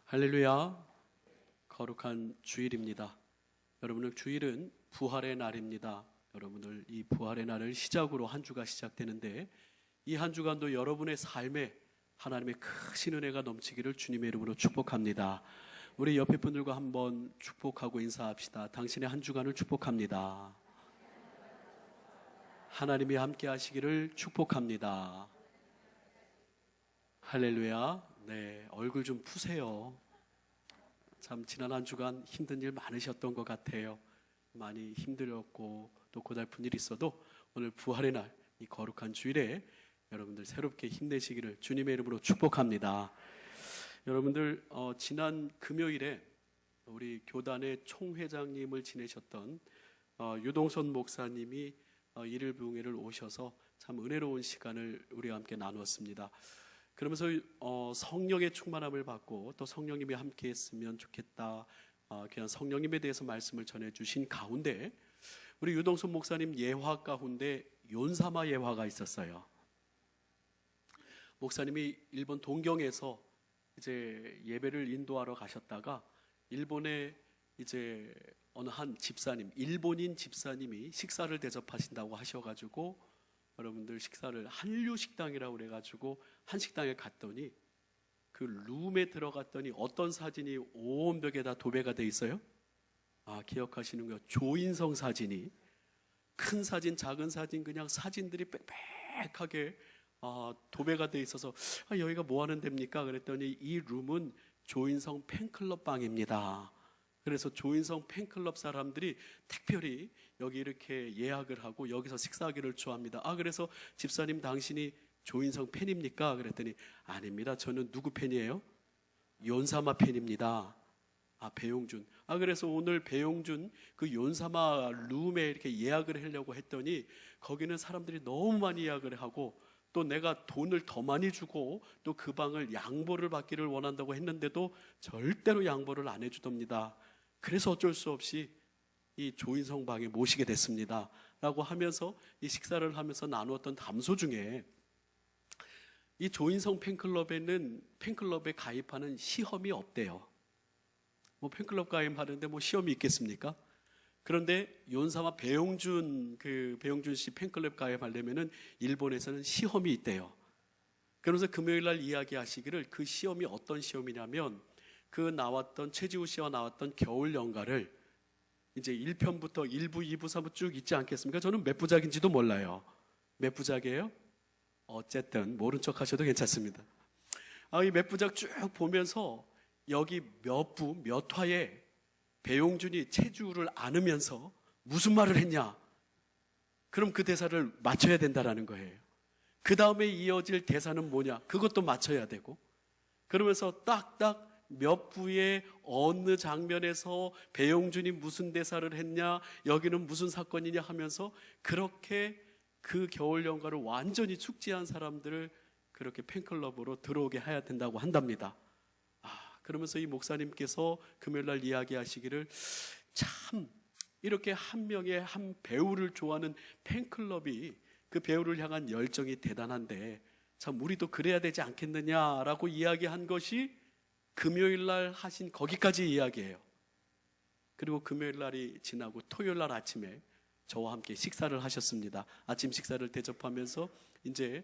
할렐루야. 거룩한 주일입니다. 여러분들, 주일은 부활의 날입니다. 여러분들, 이 부활의 날을 시작으로 한 주가 시작되는데, 이 한 주간도 여러분의 삶에 하나님의 크신 은혜가 넘치기를 주님의 이름으로 축복합니다. 우리 옆에 분들과 한번 축복하고 인사합시다. 당신의 한 주간을 축복합니다. 하나님이 함께 하시기를 축복합니다. 할렐루야. 네, 얼굴 좀 푸세요. 참 지난 한 주간 힘든 일 많으셨던 것 같아요. 많이 힘들었고 또 고달픈 일이 있어도 오늘 부활의 날, 이 거룩한 주일에 여러분들 새롭게 힘내시기를 주님의 이름으로 축복합니다. 여러분들, 지난 금요일에 우리 교단의 총회장님을 지내셨던 유동선 목사님이 일일부흥회를 오셔서 참 은혜로운 시간을 우리와 함께 나누었습니다. 그러면서 성령의 충만함을 받고 또 성령님이 함께 했으면 좋겠다, 그냥 성령님에 대해서 말씀을 전해주신 가운데 우리 유동선 목사님 예화 가운데 욘사마 예화가 있었어요. 목사님이 일본 동경에서 이제 예배를 인도하러 가셨다가 일본의 이제 어느 한 집사님, 일본인 집사님이 식사를 대접하신다고 하셔가지고 여러분들 식사를 한류 식당이라고 그래가지고 한 식당에 갔더니 그 룸에 들어갔더니 어떤 사진이 온 벽에 다 도배가 돼 있어요? 기억하시는 거예요. 조인성 사진이, 큰 사진, 작은 사진, 그냥 사진들이 빽빽하게 도배가 돼 있어서 여기가 뭐 하는 데입니까? 그랬더니 이 룸은 조인성 팬클럽 방입니다. 그래서 조인성 팬클럽 사람들이 특별히 여기 이렇게 예약을 하고 여기서 식사하기를 좋아합니다. 그래서 집사님 당신이 조인성 팬입니까? 그랬더니 아닙니다. 저는 누구 팬이에요? 욘사마 팬입니다. 배용준. 그래서 오늘 배용준 그 욘사마 룸에 이렇게 예약을 하려고 했더니 거기는 사람들이 너무 많이 예약을 하고 또 내가 돈을 더 많이 주고 또 그 방을 양보를 받기를 원한다고 했는데도 절대로 양보를 안 해주답니다. 그래서 어쩔 수 없이 이 조인성 방에 모시게 됐습니다 라고 하면서 이 식사를 하면서 나누었던 담소 중에 이 조인성 팬클럽에는 팬클럽에 가입하는 시험이 없대요. 뭐 팬클럽 가입하는데 뭐 시험이 있겠습니까? 그런데 욘사마 배용준 씨 팬클럽 가입하려면은 일본에서는 시험이 있대요. 그러면서 금요일 날 이야기하시기를 그 시험이 어떤 시험이냐면 그 나왔던 최지우 씨와 나왔던 겨울 연가를 이제 1편부터 1부, 2부, 3부 쭉 있지 않겠습니까? 저는 몇 부작인지도 몰라요. 몇 부작이에요? 어쨌든 모른 척 하셔도 괜찮습니다. 이 몇 부작 쭉 보면서 여기 몇 부, 몇 화에 배용준이 최지우를 안으면서 무슨 말을 했냐? 그럼 그 대사를 맞춰야 된다라는 거예요. 그 다음에 이어질 대사는 뭐냐? 그것도 맞춰야 되고, 그러면서 딱딱 몇 부의 어느 장면에서 배용준이 무슨 대사를 했냐, 여기는 무슨 사건이냐 하면서 그렇게 그 겨울 연가를 완전히 축지한 사람들을 그렇게 팬클럽으로 들어오게 해야 된다고 한답니다. 그러면서 이 목사님께서 금요일날 이야기하시기를 참 이렇게 한 명의 한 배우를 좋아하는 팬클럽이 그 배우를 향한 열정이 대단한데 참 우리도 그래야 되지 않겠느냐라고 이야기한 것이 금요일날 하신 거기까지 이야기예요. 그리고 금요일날이 지나고 토요일날 아침에 저와 함께 식사를 하셨습니다. 아침 식사를 대접하면서 이제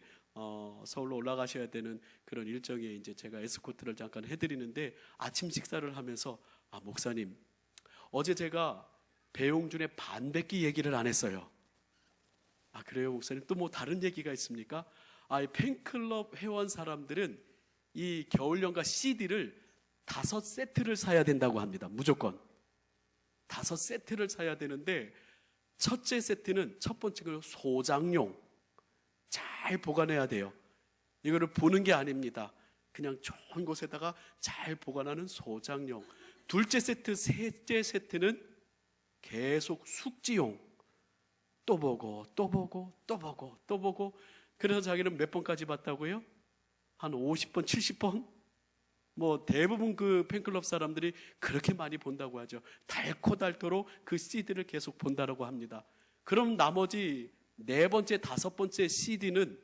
서울로 올라가셔야 되는 그런 일정에 이제 제가 에스코트를 잠깐 해드리는데 아침 식사를 하면서 목사님, 어제 제가 배용준의 반백기 얘기를 안 했어요. 그래요 목사님? 또 뭐 다른 얘기가 있습니까? 이 팬클럽 회원 사람들은 이 겨울연가 CD를 5세트를 사야 된다고 합니다. 무조건 5세트를 사야 되는데 첫째 세트는 첫 번째가 소장용, 잘 보관해야 돼요. 이거를 보는 게 아닙니다. 그냥 좋은 곳에다가 잘 보관하는 소장용. 둘째 세트, 셋째 세트는 계속 숙지용. 또 보고 또 보고 또 보고 또 보고. 그래서 자기는 몇 번까지 봤다고요? 한 50번, 70번? 뭐 대부분 그 팬클럽 사람들이 그렇게 많이 본다고 하죠. 닳고 그 CD를 계속 본다고 합니다. 그럼 나머지 네 번째, 다섯 번째 CD는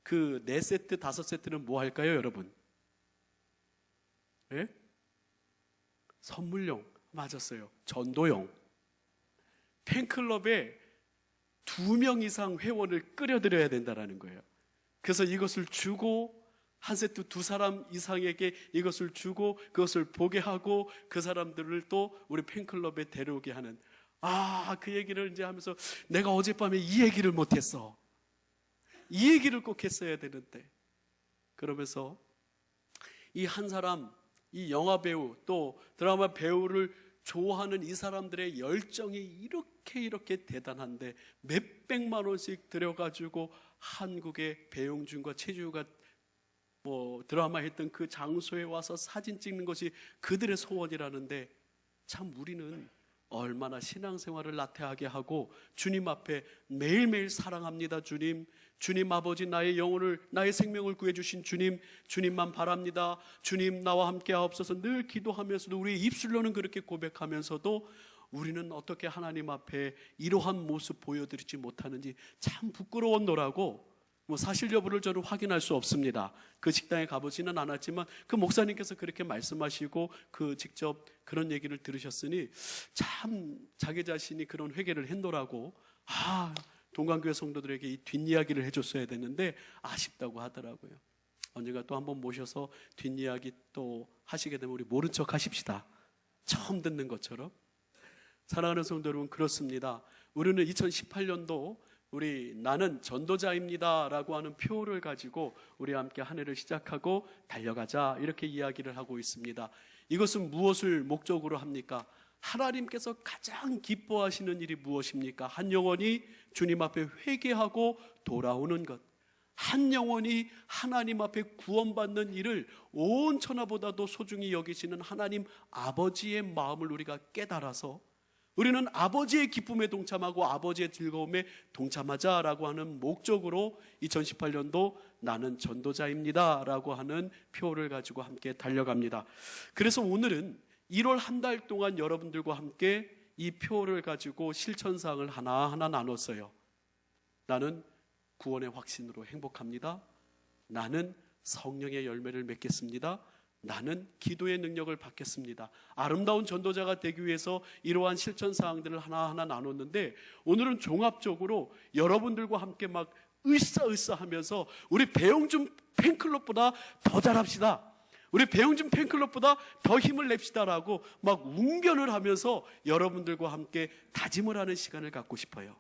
그 4세트, 5세트는 뭐 할까요, 여러분? 예? 선물용, 맞았어요. 전도용. 팬클럽에 2명 이상 회원을 끌어들여야 된다는 거예요. 그래서 이것을 주고 한 세트 2사람 이상에게 이것을 주고 그것을 보게 하고 그 사람들을 또 우리 팬클럽에 데려오게 하는, 그 얘기를 이제 하면서 내가 어젯밤에 이 얘기를 못했어. 이 얘기를 꼭 했어야 되는데. 그러면서 이 한 사람, 이 영화 배우 또 드라마 배우를 좋아하는 이 사람들의 열정이 이렇게 대단한데 몇백만 원씩 들여가지고 한국의 배용준과 최주우가 드라마 했던 그 장소에 와서 사진 찍는 것이 그들의 소원이라는데, 참 우리는 얼마나 신앙생활을 나태하게 하고 주님 앞에 매일매일 사랑합니다 주님, 주님 아버지 나의 영혼을, 나의 생명을 구해주신 주님, 주님만 바랍니다, 주님 나와 함께 하옵소서 늘 기도하면서도 우리의 입술로는 그렇게 고백하면서도 우리는 어떻게 하나님 앞에 이러한 모습 보여드리지 못하는지 참 부끄러웠노라고. 사실 여부를 저는 확인할 수 없습니다. 그 식당에 가보지는 않았지만 그 목사님께서 그렇게 말씀하시고 그 직접 그런 얘기를 들으셨으니 참 자기 자신이 그런 회개를 했노라고, 동강교회 성도들에게 이 뒷이야기를 해줬어야 되는데 아쉽다고 하더라고요. 언젠가 또 한번 모셔서 뒷이야기 또 하시게 되면 우리 모른 척 하십시다. 처음 듣는 것처럼. 사랑하는 성도 여러분, 그렇습니다. 우리는 2018년도 우리 나는 전도자입니다 라고 하는 표를 가지고 우리 함께 한 해를 시작하고 달려가자, 이렇게 이야기를 하고 있습니다. 이것은 무엇을 목적으로 합니까? 하나님께서 가장 기뻐하시는 일이 무엇입니까? 한 영혼이 주님 앞에 회개하고 돌아오는 것, 한 영혼이 하나님 앞에 구원받는 일을 온 천하보다도 소중히 여기시는 하나님 아버지의 마음을 우리가 깨달아서 우리는 아버지의 기쁨에 동참하고 아버지의 즐거움에 동참하자라고 하는 목적으로 2018년도 나는 전도자입니다 라고 하는 표를 가지고 함께 달려갑니다. 그래서 오늘은 1월 한 달 동안 여러분들과 함께 이 표를 가지고 실천사항을 하나하나 나눴어요. 나는 구원의 확신으로 행복합니다. 나는 성령의 열매를 맺겠습니다. 나는 기도의 능력을 받겠습니다. 아름다운 전도자가 되기 위해서 이러한 실천사항들을 하나하나 나눴는데, 오늘은 종합적으로 여러분들과 함께 막 으쌰으쌰 하면서 우리 배용준 팬클럽보다 더 잘합시다, 우리 배용준 팬클럽보다 더 힘을 냅시다라고 막 웅변을 하면서 여러분들과 함께 다짐을 하는 시간을 갖고 싶어요.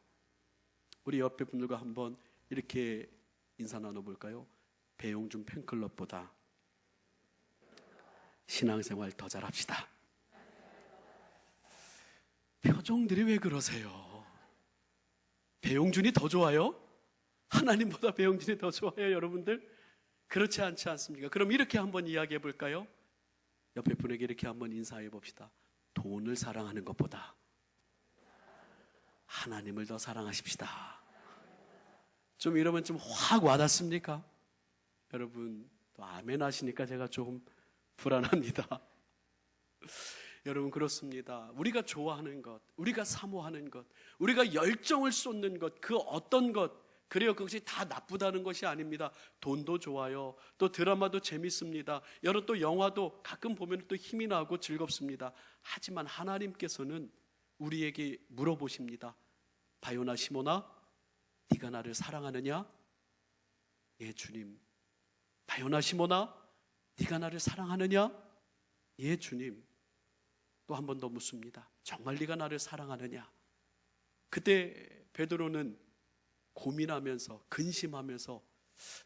우리 옆에 분들과 한번 이렇게 인사 나눠볼까요? 배용준 팬클럽보다 신앙생활 더 잘합시다. 표정들이 왜 그러세요? 배용준이 더 좋아요? 하나님보다 배용준이 더 좋아요, 여러분들? 그렇지 않지 않습니까? 그럼 이렇게 한번 이야기해 볼까요? 옆에 분에게 이렇게 한번 인사해 봅시다. 돈을 사랑하는 것보다 하나님을 더 사랑하십시다. 좀 이러면 좀 확 와닿습니까? 여러분 또 아멘 하시니까 제가 조금 불안합니다. 여러분 그렇습니다. 우리가 좋아하는 것, 우리가 사모하는 것, 우리가 열정을 쏟는 것, 그 어떤 것, 그래요, 그것이 다 나쁘다는 것이 아닙니다. 돈도 좋아요, 또 드라마도 재밌습니다, 여러 또 영화도 가끔 보면 또 힘이 나고 즐겁습니다. 하지만 하나님께서는 우리에게 물어보십니다. 바요나 시모나, 네가 나를 사랑하느냐? 예 주님. 바요나 시모나, 네가 나를 사랑하느냐? 예 주님. 또 한 번 더 묻습니다. 정말 네가 나를 사랑하느냐? 그때 베드로는 고민하면서 근심하면서,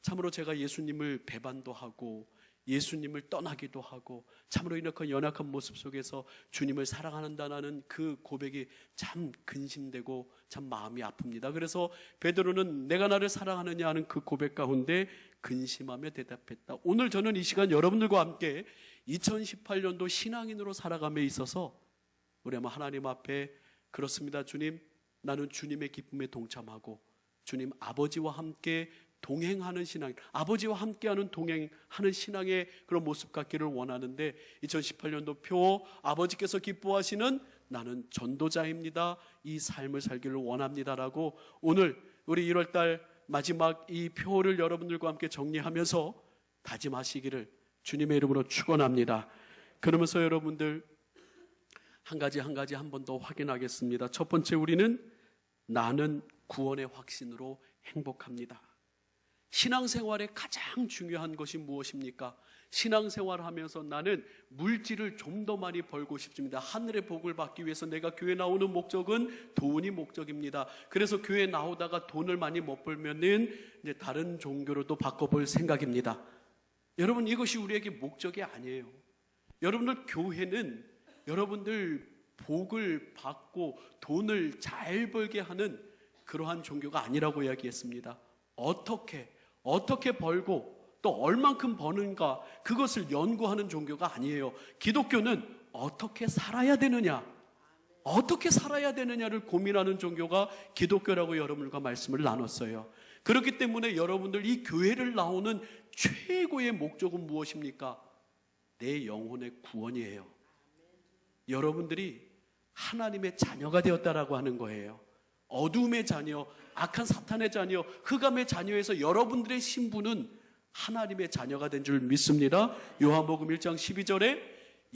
참으로 제가 예수님을 배반도 하고 예수님을 떠나기도 하고 참으로 이렇게 연약한 모습 속에서 주님을 사랑한다는 그 고백이 참 근심되고 참 마음이 아픕니다. 그래서 베드로는 내가 나를 사랑하느냐 하는 그 고백 가운데 근심하며 대답했다. 오늘 저는 이 시간 여러분들과 함께 2018년도 신앙인으로 살아감에 있어서 우리 아마 하나님 앞에, 그렇습니다 주님, 나는 주님의 기쁨에 동참하고 주님 아버지와 함께 동행하는 신앙, 아버지와 함께하는 동행하는 신앙의 그런 모습 갖기를 원하는데, 2018년도 표 아버지께서 기뻐하시는 나는 전도자입니다, 이 삶을 살기를 원합니다라고 오늘 우리 1월달 마지막 이 표를 여러분들과 함께 정리하면서 다짐하시기를 주님의 이름으로 축원합니다. 그러면서 여러분들 한 가지 한 번 더 확인하겠습니다. 첫 번째, 우리는 나는 구원의 확신으로 행복합니다. 신앙생활의 가장 중요한 것이 무엇입니까? 신앙생활하면서 나는 물질을 좀 더 많이 벌고 싶습니다. 하늘의 복을 받기 위해서 내가 교회 나오는 목적은 돈이 목적입니다. 그래서 교회 나오다가 돈을 많이 못 벌면은 이제 다른 종교로 또 바꿔볼 생각입니다. 여러분, 이것이 우리에게 목적이 아니에요. 여러분들, 교회는 여러분들 복을 받고 돈을 잘 벌게 하는 그러한 종교가 아니라고 이야기했습니다. 어떻게 벌고 또 얼만큼 버는가, 그것을 연구하는 종교가 아니에요. 기독교는 어떻게 살아야 되느냐를 고민하는 종교가 기독교라고 여러분과 말씀을 나눴어요. 그렇기 때문에 여러분들, 이 교회를 나오는 최고의 목적은 무엇입니까? 내 영혼의 구원이에요. 여러분들이 하나님의 자녀가 되었다라고 하는 거예요. 어둠의 자녀, 악한 사탄의 자녀, 흑암의 자녀에서 여러분들의 신분은 하나님의 자녀가 된 줄 믿습니다. 요한복음 1장 12절에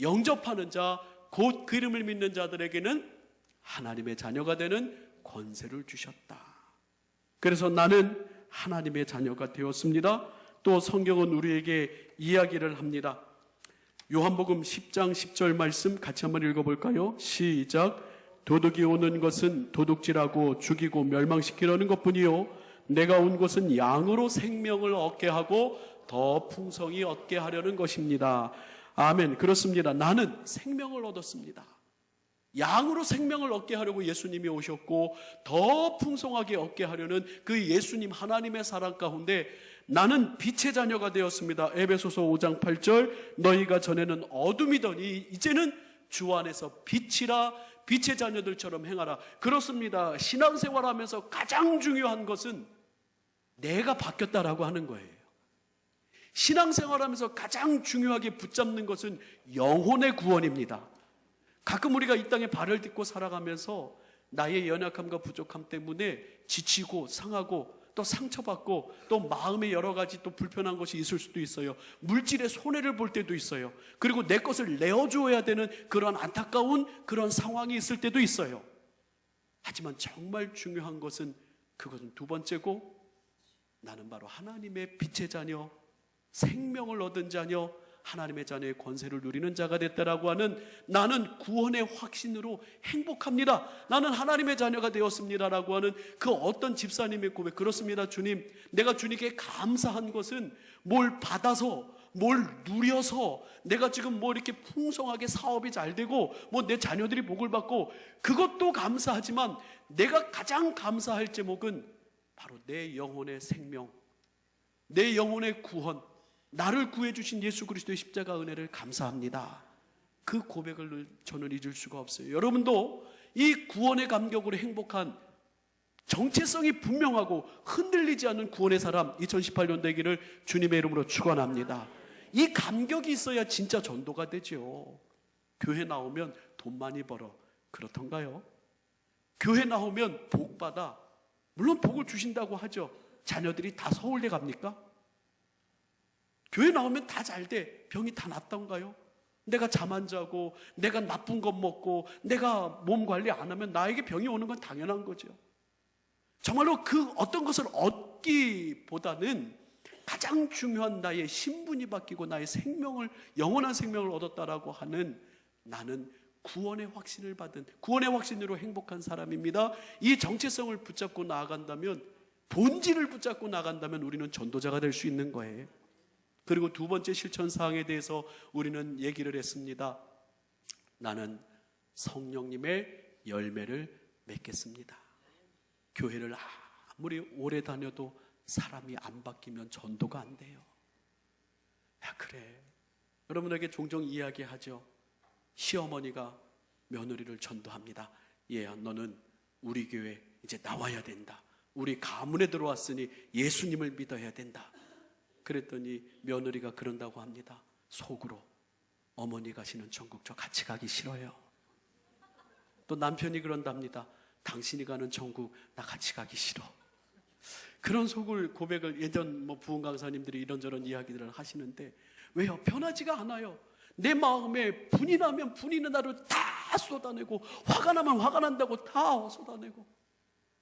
영접하는 자, 곧 그 이름을 믿는 자들에게는 하나님의 자녀가 되는 권세를 주셨다. 그래서 나는 하나님의 자녀가 되었습니다. 또 성경은 우리에게 이야기를 합니다. 요한복음 10장 10절 말씀 같이 한번 읽어볼까요? 시작. 도둑이 오는 것은 도둑질하고 죽이고 멸망시키려는 것뿐이요, 내가 온 것은 양으로 생명을 얻게 하고 더 풍성히 얻게 하려는 것입니다. 아멘. 그렇습니다. 나는 생명을 얻었습니다. 양으로 생명을 얻게 하려고 예수님이 오셨고 더 풍성하게 얻게 하려는 그 예수님 하나님의 사랑 가운데 나는 빛의 자녀가 되었습니다. 에베소서 5장 8절, 너희가 전에는 어둠이더니 이제는 주 안에서 빛이라, 빛의 자녀들처럼 행하라. 그렇습니다. 신앙생활하면서 가장 중요한 것은 내가 바뀌었다라고 하는 거예요. 신앙생활하면서 가장 중요하게 붙잡는 것은 영혼의 구원입니다. 가끔 우리가 이 땅에 발을 딛고 살아가면서 나의 연약함과 부족함 때문에 지치고 상하고 또 상처받고 또 마음에 여러 가지 또 불편한 것이 있을 수도 있어요. 물질의 손해를 볼 때도 있어요. 그리고 내 것을 내어주어야 되는 그런 안타까운 그런 상황이 있을 때도 있어요. 하지만 정말 중요한 것은 그것은 두 번째고, 나는 바로 하나님의 빛의 자녀, 생명을 얻은 자녀, 하나님의 자녀의 권세를 누리는 자가 됐다라고 하는, 나는 구원의 확신으로 행복합니다. 나는 하나님의 자녀가 되었습니다라고 하는 그 어떤 집사님의 고백. 그렇습니다. 주님, 내가 주님께 감사한 것은 뭘 받아서, 뭘 누려서, 내가 지금 뭐 이렇게 풍성하게 사업이 잘 되고 뭐 내 자녀들이 복을 받고, 그것도 감사하지만 내가 가장 감사할 제목은 바로 내 영혼의 생명, 내 영혼의 구원, 나를 구해주신 예수 그리스도의 십자가 은혜를 감사합니다. 그 고백을 저는 잊을 수가 없어요. 여러분도 이 구원의 감격으로 행복한, 정체성이 분명하고 흔들리지 않는 구원의 사람 2018년 되기를 주님의 이름으로 축원합니다. 이 감격이 있어야 진짜 전도가 되죠. 교회 나오면 돈 많이 벌어, 그렇던가요? 교회 나오면 복 받아, 물론 복을 주신다고 하죠. 자녀들이 다 서울대 갑니까? 교회 나오면 다 잘 돼, 병이 다 낫던가요? 내가 잠 안 자고 내가 나쁜 것 먹고 내가 몸 관리 안 하면 나에게 병이 오는 건 당연한 거죠. 정말로 그 어떤 것을 얻기보다는 가장 중요한 나의 신분이 바뀌고 나의 생명을, 영원한 생명을 얻었다라고 하는, 나는 구원의 확신을 받은, 구원의 확신으로 행복한 사람입니다. 이 정체성을 붙잡고 나아간다면, 본질을 붙잡고 나아간다면 우리는 전도자가 될 수 있는 거예요. 그리고 두 번째 실천사항에 대해서 우리는 얘기를 했습니다. 나는 성령님의 열매를 맺겠습니다. 교회를 아무리 오래 다녀도 사람이 안 바뀌면 전도가 안 돼요. 야, 그래. 여러분에게 종종 이야기하죠. 시어머니가 며느리를 전도합니다. 얘야, 너는 우리 교회 이제 나와야 된다. 우리 가문에 들어왔으니 예수님을 믿어야 된다. 그랬더니 며느리가 그런다고 합니다. 속으로, 어머니 가시는 천국 저 같이 가기 싫어요. 또 남편이 그런답니다. 당신이 가는 천국 나 같이 가기 싫어. 그런 속을 고백을 예전 부흥 강사님들이 이런저런 이야기들을 하시는데, 왜요? 변하지가 않아요. 내 마음에 분이 나면 분이 난 대로 다 다 쏟아내고, 화가 나면 화가 난다고 다 쏟아내고,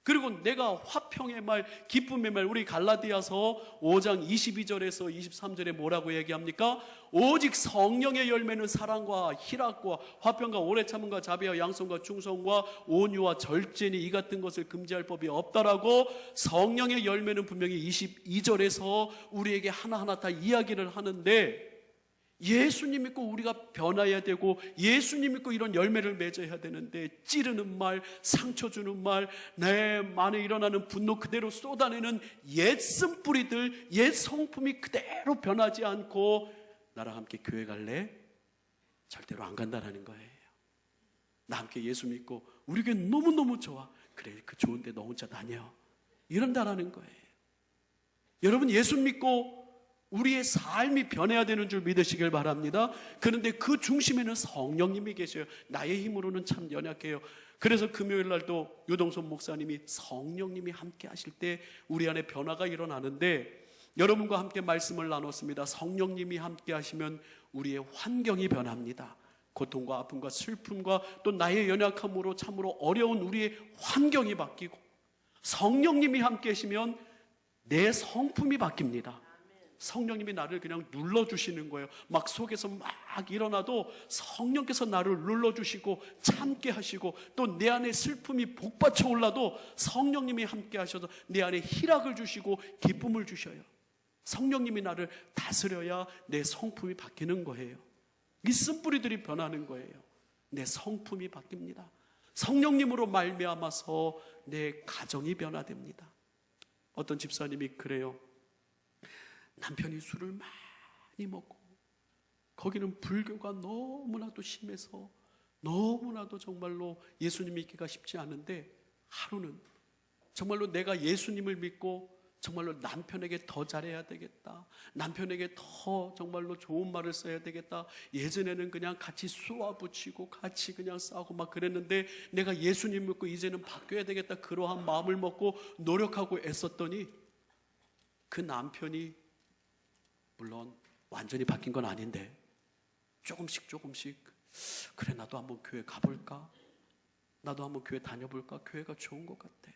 그리고 내가 화평의 말, 기쁨의 말, 우리 갈라디아서 5장 22절에서 23절에 뭐라고 얘기합니까? 오직 성령의 열매는 사랑과 희락과 화평과 오래 참음과 자비와 양성과 충성과 온유와 절제니 이 같은 것을 금지할 법이 없다라고 성령의 열매는 분명히 22절에서 우리에게 하나하나 다 이야기를 하는데, 예수님 믿고 우리가 변화해야 되고 예수님 믿고 이런 열매를 맺어야 되는데, 찌르는 말, 상처 주는 말, 내 안에 일어나는 분노 그대로 쏟아내는 옛 쓴뿌리들, 옛 성품이 그대로 변하지 않고 나랑 함께 교회 갈래? 절대로 안 간다라는 거예요. 나 함께 예수 믿고 우리 교회 너무너무 좋아. 그래, 그 좋은데 너 혼자 다녀. 이런다라는 거예요. 여러분, 예수 믿고 우리의 삶이 변해야 되는 줄 믿으시길 바랍니다. 그런데 그 중심에는 성령님이 계셔요. 나의 힘으로는 참 연약해요. 그래서 금요일 날도 유동선 목사님이 성령님이 함께 하실 때 우리 안에 변화가 일어나는데, 여러분과 함께 말씀을 나눴습니다. 성령님이 함께 하시면 우리의 환경이 변합니다. 고통과 아픔과 슬픔과 또 나의 연약함으로 참으로 어려운 우리의 환경이 바뀌고, 성령님이 함께 하시면 내 성품이 바뀝니다. 성령님이 나를 그냥 눌러주시는 거예요. 막 속에서 막 일어나도 성령께서 나를 눌러주시고 참게 하시고, 또 내 안에 슬픔이 복받쳐 올라도 성령님이 함께 하셔서 내 안에 희락을 주시고 기쁨을 주셔요. 성령님이 나를 다스려야 내 성품이 바뀌는 거예요. 이 쓴뿌리들이 변하는 거예요. 내 성품이 바뀝니다. 성령님으로 말미암아서 내 가정이 변화됩니다. 어떤 집사님이 그래요. 남편이 술을 많이 먹고, 거기는 불교가 너무나도 심해서 너무나도 정말로 예수님 믿기가 쉽지 않은데, 하루는 정말로 내가 예수님을 믿고 정말로 남편에게 더 잘해야 되겠다, 남편에게 더 정말로 좋은 말을 써야 되겠다. 예전에는 그냥 같이 쏘아붙이고 같이 그냥 싸우고 막 그랬는데, 내가 예수님 믿고 이제는 바뀌어야 되겠다, 그러한 마음을 먹고 노력하고 애썼더니 그 남편이 물론 완전히 바뀐 건 아닌데 조금씩 그래, 나도 한번 교회 가볼까? 나도 한번 교회 다녀볼까? 교회가 좋은 것 같아.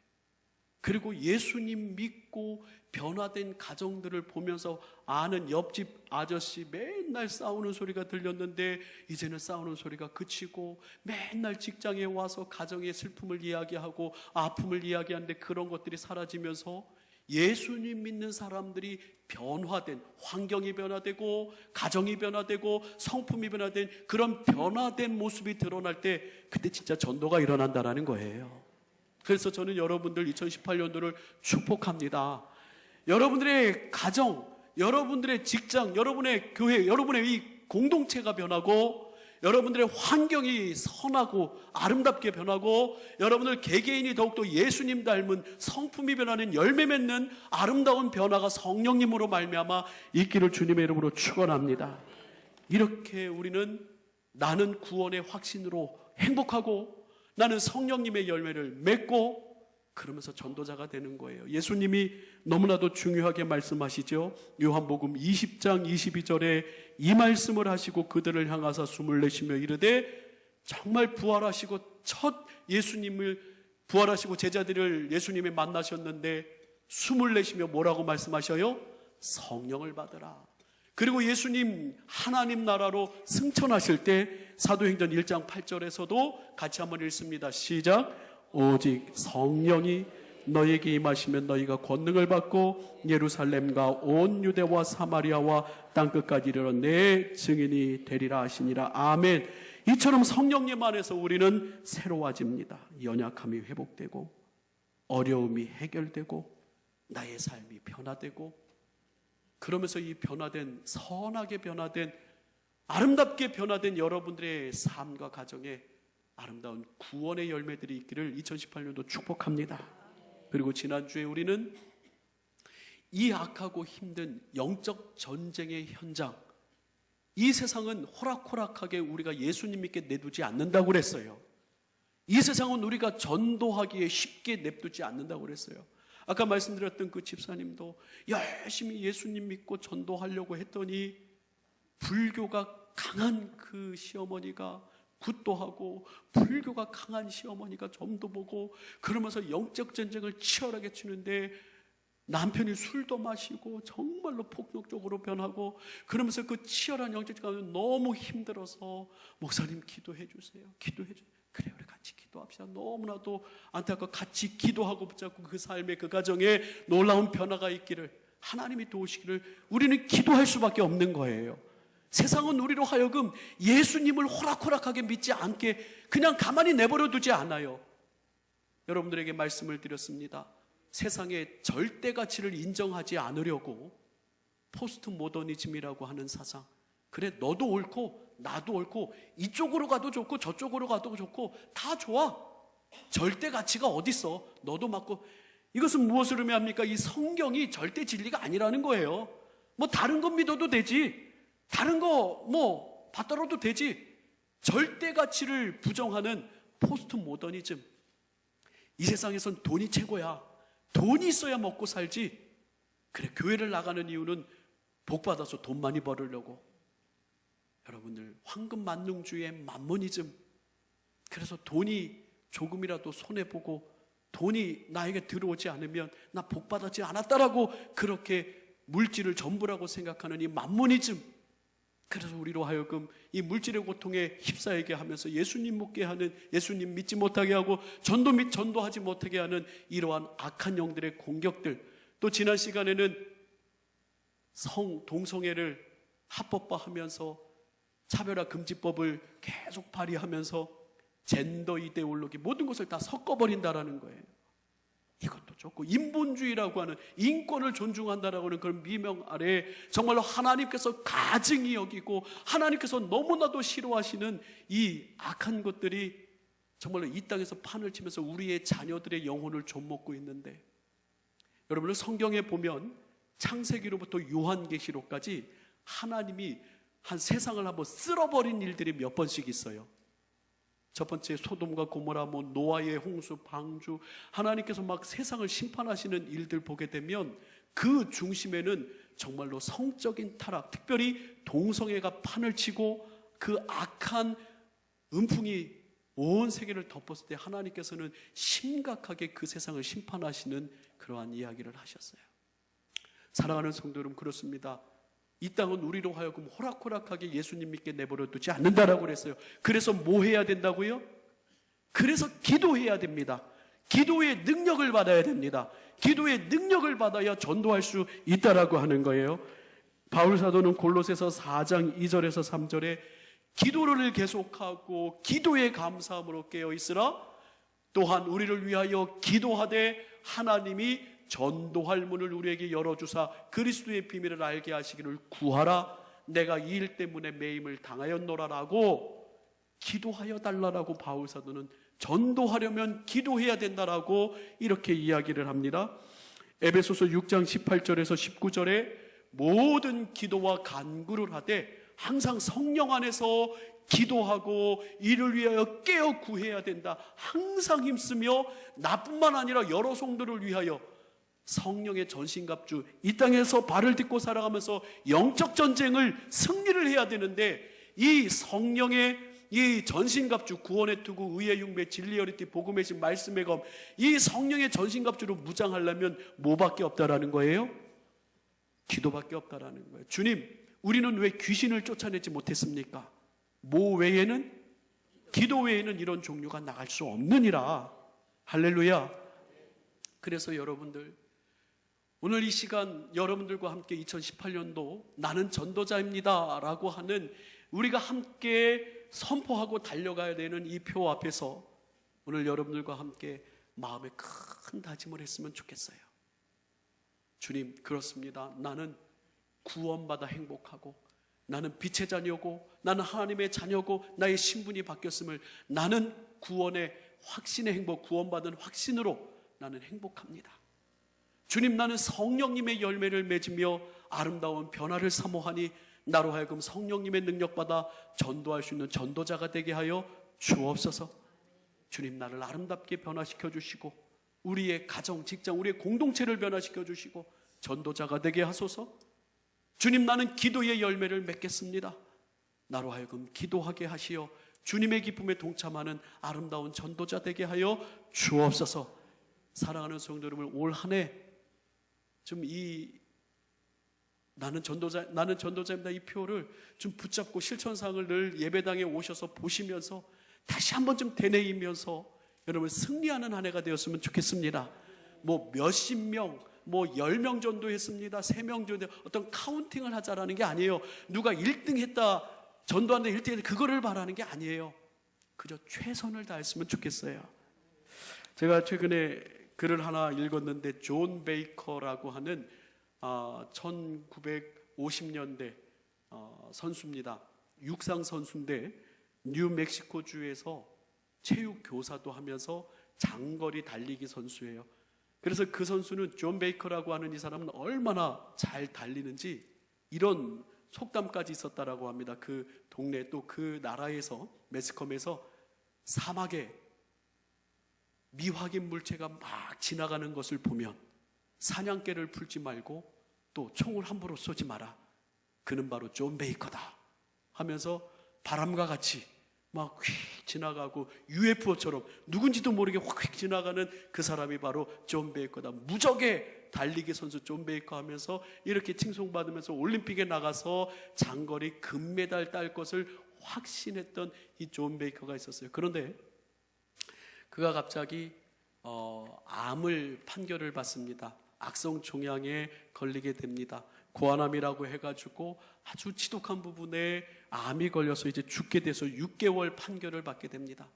그리고 예수님 믿고 변화된 가정들을 보면서 아는 옆집 아저씨 맨날 싸우는 소리가 들렸는데 이제는 싸우는 소리가 그치고, 맨날 직장에 와서 가정의 슬픔을 이야기하고 아픔을 이야기하는데 그런 것들이 사라지면서 예수님 믿는 사람들이 변화된, 환경이 변화되고 가정이 변화되고 성품이 변화된 그런 변화된 모습이 드러날 때, 그때 진짜 전도가 일어난다는 거예요. 그래서 저는 여러분들 2018년도를 축복합니다. 여러분들의 가정, 여러분들의 직장, 여러분의 교회, 여러분의 이 공동체가 변하고, 여러분들의 환경이 선하고 아름답게 변하고, 여러분들 개개인이 더욱더 예수님 닮은 성품이 변하는 열매 맺는 아름다운 변화가 성령님으로 말미암아 있기를 주님의 이름으로 축원합니다. 이렇게 우리는 나는 구원의 확신으로 행복하고 나는 성령님의 열매를 맺고, 그러면서 전도자가 되는 거예요. 예수님이 너무나도 중요하게 말씀하시죠. 요한복음 20장 22절에 이 말씀을 하시고 그들을 향하사 숨을 내쉬며 이르되, 정말 부활하시고 첫 예수님을 부활하시고 제자들을 예수님이 만나셨는데 숨을 내쉬며 뭐라고 말씀하셔요? 성령을 받으라. 그리고 예수님 하나님 나라로 승천하실 때 사도행전 1장 8절에서도 같이 한번 읽습니다. 시작. 오직 성령이 너희에게 임하시면 너희가 권능을 받고 예루살렘과 온 유대와 사마리아와 땅끝까지 이르러 내 증인이 되리라 하시니라. 아멘. 이처럼 성령님 안에서 우리는 새로워집니다. 연약함이 회복되고 어려움이 해결되고 나의 삶이 변화되고, 그러면서 이 변화된, 선하게 변화된, 아름답게 변화된 여러분들의 삶과 가정에 아름다운 구원의 열매들이 있기를 2018년도 축복합니다. 그리고 지난주에 우리는 이 악하고 힘든 영적 전쟁의 현장, 이 세상은 호락호락하게 우리가 예수님 믿게 내두지 않는다고 그랬어요. 이 세상은 우리가 전도하기에 쉽게 냅두지 않는다고 그랬어요. 아까 말씀드렸던 그 집사님도 열심히 예수님 믿고 전도하려고 했더니 불교가 강한 그 시어머니가 굿도 하고 불교가 강한 시어머니가 점도 보고 그러면서 영적 전쟁을 치열하게 치는데 남편이 술도 마시고 정말로 폭력적으로 변하고 그러면서 그 치열한 영적 전쟁이 너무 힘들어서 목사님 기도해 주세요. 기도해 주세요. 그래 우리 같이 기도합시다. 너무나도 안타깝고 같이 기도하고 붙잡고 그 삶의 그 가정에 놀라운 변화가 있기를 하나님이 도우시기를 우리는 기도할 수밖에 없는 거예요. 세상은 우리로 하여금 예수님을 호락호락하게 믿지 않게 그냥 가만히 내버려 두지 않아요. 여러분들에게 말씀을 드렸습니다. 세상의 절대 가치를 인정하지 않으려고 포스트 모더니즘이라고 하는 사상, 그래 너도 옳고 나도 옳고 이쪽으로 가도 좋고 저쪽으로 가도 좋고 다 좋아. 절대 가치가 어딨어. 너도 맞고. 이것은 무엇을 의미합니까? 이 성경이 절대 진리가 아니라는 거예요. 뭐 다른 거 믿어도 되지, 다른 거 뭐 받들어도 되지. 절대 가치를 부정하는 포스트 모더니즘. 이 세상에선 돈이 최고야. 돈이 있어야 먹고 살지. 그래 교회를 나가는 이유는 복 받아서 돈 많이 벌으려고. 여러분들 황금 만능주의 만모니즘. 그래서 돈이 조금이라도 손해보고 돈이 나에게 들어오지 않으면 나 복 받았지 않았다라고 그렇게 물질을 전부라고 생각하는 이 만모니즘. 그래서 우리로 하여금 이 물질의 고통에 휩싸이게 하면서 예수님 묻게 하는, 예수님 믿지 못하게 하고 전도하지 못하게 하는 이러한 악한 영들의 공격들. 또 지난 시간에는 동성애를 합법화하면서 차별화 금지법을 계속 발의하면서 젠더 이데올로기 모든 것을 다 섞어버린다라는 거예요. 이것도 좋고 인본주의라고 하는 인권을 존중한다라고 하는 그런 미명 아래 정말로 하나님께서 가증히 여기고 하나님께서 너무나도 싫어하시는 이 악한 것들이 정말로 이 땅에서 판을 치면서 우리의 자녀들의 영혼을 좀먹고 있는데, 여러분은 성경에 보면 창세기로부터 요한계시록까지 하나님이 한 세상을 한번 쓸어버린 일들이 몇 번씩 있어요. 첫 번째 소돔과 고모라, 노아의 홍수, 방주, 하나님께서 막 세상을 심판하시는 일들 보게 되면 그 중심에는 정말로 성적인 타락, 특별히 동성애가 판을 치고 그 악한 음풍이 온 세계를 덮었을 때 하나님께서는 심각하게 그 세상을 심판하시는 그러한 이야기를 하셨어요. 사랑하는 성도 여러분, 그렇습니다. 이 땅은 우리로 하여금 호락호락하게 예수님 믿게 내버려 두지 않는다라고 그랬어요. 그래서 뭐 해야 된다고요? 그래서 기도해야 됩니다. 기도의 능력을 받아야 됩니다. 기도의 능력을 받아야 전도할 수 있다라고 하는 거예요. 바울 사도는 골로새서 4장 2절에서 3절에 기도를 계속하고 기도에 감사함으로 깨어있으라. 또한 우리를 위하여 기도하되 하나님이 전도할 문을 우리에게 열어주사 그리스도의 비밀을 알게 하시기를 구하라. 내가 이 일 때문에 매임을 당하였노라라고 기도하여 달라라고 바울 사도는 전도하려면 기도해야 된다라고 이렇게 이야기를 합니다. 에베소서 6장 18절에서 19절에 모든 기도와 간구를 하되 항상 성령 안에서 기도하고 이를 위하여 깨어 구해야 된다. 항상 힘쓰며 나뿐만 아니라 여러 성도를 위하여 성령의 전신갑주, 이 땅에서 발을 딛고 살아가면서 영적 전쟁을 승리를 해야 되는데 이 성령의 이 전신갑주, 구원의 투구, 의의 흉배, 진리의 허리띠, 복음의 신, 말씀의 검, 이 성령의 전신갑주로 무장하려면 뭐밖에 없다라는 거예요? 기도밖에 없다라는 거예요. 주님, 우리는 왜 귀신을 쫓아내지 못했습니까? 뭐 외에는? 기도 외에는 이런 종류가 나갈 수 없느니라. 할렐루야. 그래서 여러분들, 오늘 이 시간 여러분들과 함께 2018년도 나는 전도자입니다 라고 하는, 우리가 함께 선포하고 달려가야 되는 이 표 앞에서 오늘 여러분들과 함께 마음에 큰 다짐을 했으면 좋겠어요. 주님, 그렇습니다. 나는 구원받아 행복하고, 나는 빛의 자녀고, 나는 하나님의 자녀고, 나의 신분이 바뀌었음을, 나는 구원의 확신의 행복, 구원받은 확신으로 나는 행복합니다. 주님, 나는 성령님의 열매를 맺으며 아름다운 변화를 사모하니 나로 하여금 성령님의 능력받아 전도할 수 있는 전도자가 되게 하여 주옵소서. 주님, 나를 아름답게 변화시켜 주시고 우리의 가정, 직장, 우리의 공동체를 변화시켜 주시고 전도자가 되게 하소서. 주님, 나는 기도의 열매를 맺겠습니다. 나로 하여금 기도하게 하시어 주님의 기쁨에 동참하는 아름다운 전도자 되게 하여 주옵소서. 사랑하는 성도 여러분, 올 한 해 좀 나는 전도자입니다 이 표를 좀 붙잡고 실천사항을 늘 예배당에 오셔서 보시면서 다시 한번 좀 되뇌이면서 여러분 승리하는 한 해가 되었으면 좋겠습니다. 뭐 몇십 명, 뭐 10명 정도 했습니다, 3명 정도, 어떤 카운팅을 하자라는 게 아니에요. 누가 1등 했다, 전도하는데 1등 했다, 그거를 바라는 게 아니에요. 그저 최선을 다했으면 좋겠어요. 제가 최근에 글을 하나 읽었는데, 존 베이커라고 하는 1950년대 선수입니다. 육상 선수인데 뉴멕시코주에서 체육 교사도 하면서 장거리 달리기 선수예요. 그래서 그 선수는 존 베이커라고 하는 이 사람은 얼마나 잘 달리는지 이런 속담까지 있었다라고 합니다. 그 동네, 또 그 나라에서, 매스컴에서 사막에 미확인 물체가 막 지나가는 것을 보면 사냥개를 풀지 말고 또 총을 함부로 쏘지 마라. 그는 바로 존 베이커다 하면서 바람과 같이 막 휙 지나가고 UFO처럼 누군지도 모르게 확 지나가는 그 사람이 바로 존 베이커다. 무적의 달리기 선수 존 베이커 하면서 이렇게 칭송받으면서 올림픽에 나가서 장거리 금메달 딸 것을 확신했던 이 존 베이커가 있었어요. 그런데 그가 갑자기 암을 판결을 받습니다. 악성 종양에 걸리게 됩니다. 고환암이라고 해가지고 아주 지독한 부분에 암이 걸려서 이제 죽게 돼서 6개월 판결을 받게 됩니다.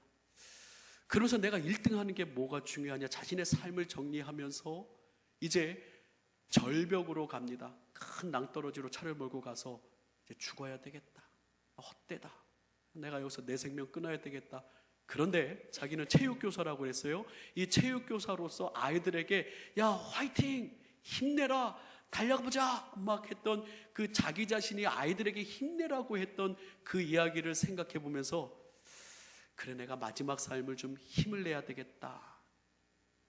그러면서 내가 1등 하는 게 뭐가 중요하냐, 자신의 삶을 정리하면서 이제 절벽으로 갑니다. 큰 낭떠러지로 차를 몰고 가서 이제 죽어야 되겠다, 헛되다, 내가 여기서 내 생명 끊어야 되겠다. 그런데 자기는 체육교사라고 했어요. 이 체육교사로서 아이들에게 야 화이팅, 힘내라, 달려보자 막 했던 그 자기 자신이 아이들에게 힘내라고 했던 그 이야기를 생각해 보면서, 그래 내가 마지막 삶을 좀 힘을 내야 되겠다.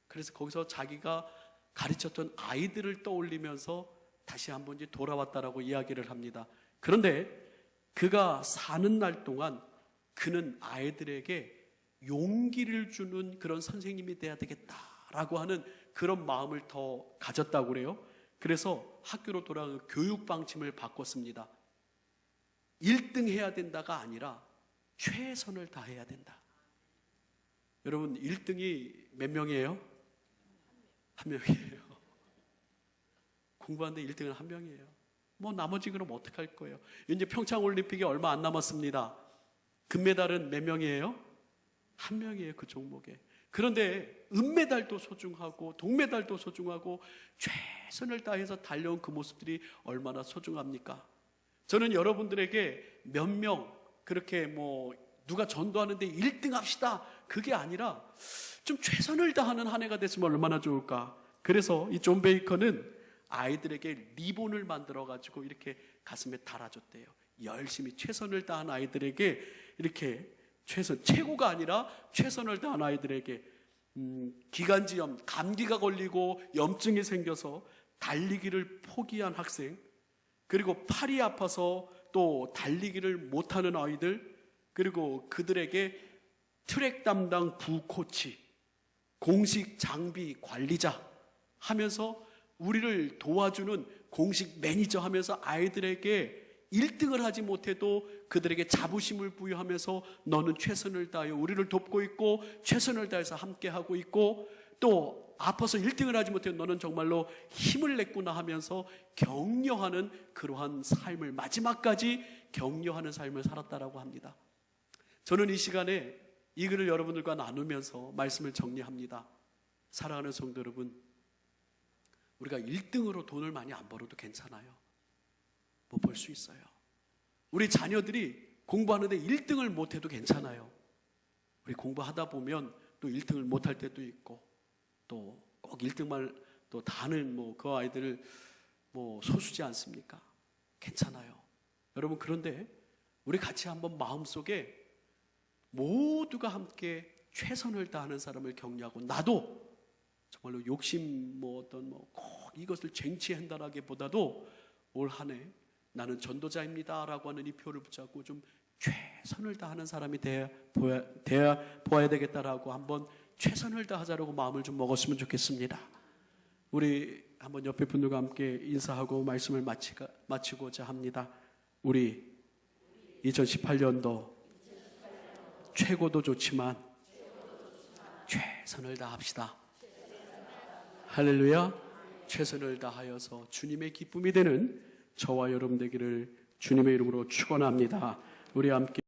그래서 거기서 자기가 가르쳤던 아이들을 떠올리면서 다시 한번 이제 돌아왔다라고 이야기를 합니다. 그런데 그가 사는 날 동안 그는 아이들에게 용기를 주는 그런 선생님이 돼야 되겠다라고 하는 그런 마음을 더 가졌다고 그래요. 그래서 학교로 돌아가서 교육 방침을 바꿨습니다. 1등 해야 된다가 아니라 최선을 다해야 된다. 여러분 1등이 몇 명이에요? 한 명이에요. 공부하는데 1등은 한 명이에요. 뭐 나머지 그럼 어떡할 거예요? 이제 평창올림픽이 얼마 안 남았습니다. 금메달은 몇 명이에요? 한 명이에요, 그 종목에. 그런데 은메달도 소중하고 동메달도 소중하고 최선을 다해서 달려온 그 모습들이 얼마나 소중합니까? 저는 여러분들에게 몇 명 그렇게 뭐 누가 전도하는데 1등 합시다, 그게 아니라 좀 최선을 다하는 한 해가 됐으면 얼마나 좋을까. 그래서 이 존 베이커는 아이들에게 리본을 만들어 가지고 이렇게 가슴에 달아줬대요. 열심히 최선을 다한 아이들에게 이렇게 최고가 아니라 최선을 다한 아이들에게 기관지염, 감기가 걸리고 염증이 생겨서 달리기를 포기한 학생, 그리고 팔이 아파서 또 달리기를 못하는 아이들, 그리고 그들에게 트랙 담당 부코치, 공식 장비 관리자 하면서 우리를 도와주는 공식 매니저 하면서 아이들에게 1등을 하지 못해도 그들에게 자부심을 부여하면서 너는 최선을 다하여 우리를 돕고 있고 최선을 다해서 함께하고 있고, 또 아파서 1등을 하지 못해도 너는 정말로 힘을 냈구나 하면서 격려하는 그러한 삶을, 마지막까지 격려하는 삶을 살았다라고 합니다. 저는 이 시간에 이 글을 여러분들과 나누면서 말씀을 정리합니다. 사랑하는 성도 여러분, 우리가 1등으로 돈을 많이 안 벌어도 괜찮아요. 뭐 벌 수 있어요. 우리 자녀들이 공부하는데 1등을 못해도 괜찮아요. 우리 공부하다 보면 또 1등을 못할 때도 있고, 또 꼭 1등만 또 다는 뭐 그 아이들을 뭐 소수지 않습니까? 괜찮아요. 여러분, 그런데 우리 같이 한번 마음속에 모두가 함께 최선을 다하는 사람을 격려하고, 나도 정말로 욕심 뭐 어떤 뭐 꼭 이것을 쟁취한다라기보다도 올 한 해 나는 전도자입니다 라고 하는 이 표를 붙잡고 좀 최선을 다하는 사람이 보아야 되겠다라고 한번 최선을 다하자라고 마음을 좀 먹었으면 좋겠습니다. 우리 한번 옆에 분들과 함께 인사하고 말씀을 마치고자 합니다. 우리 2018년도 최고도 좋지만 최선을 다합시다. 할렐루야. 최선을 다하여서 주님의 기쁨이 되는 저와 여러분 되기를 주님의 이름으로 축원합니다. 우리 함께